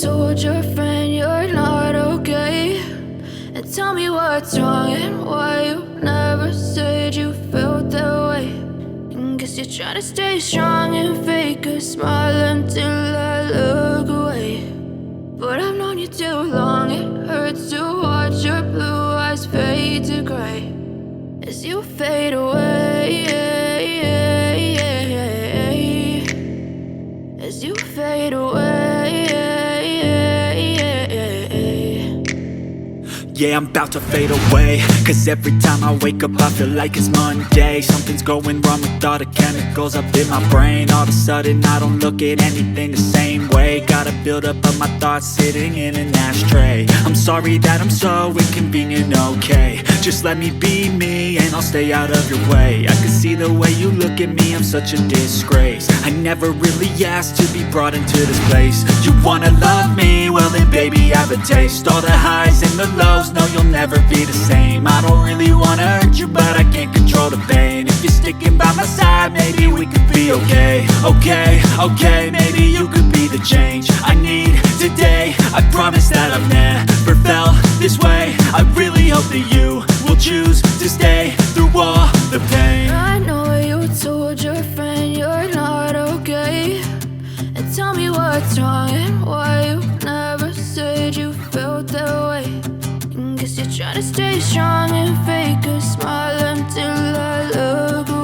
told your friend you're not okay, and tell me what's wrong and why you never said you felt that way. And guess you're trying to stay strong and fake a smile until I look away. But I've known you too long, it hurts to watch your blue eyes fade to gray as you fade away, as you fade away. Yeah, I'm about to fade away, cause every time I wake up I feel like it's Monday. Something's going wrong with all the chemicals up in my brain. All of a sudden I don't look at anything the same way. Gotta build up of my thoughts sitting in an ashtray. I'm sorry that I'm so inconvenient, okay. Just let me be me and I'll stay out of your way. I can see the way you look at me, I'm such a disgrace. I never really asked to be brought into this place. You wanna love me? Well then baby I have a taste. All the highs and the lows, no you'll never be the same. I don't really wanna hurt you but I can't control the pain. If you're sticking by my side maybe we could be okay. Okay, maybe you could be the change I need today. I promise that I've never felt this way. I really hope that you will choose to stay through all the pain. I know you told your friend you're not okay, and tell me what's wrong and why you never said you felt that way. And guess you're trying to stay strong and fake a smile until I look away.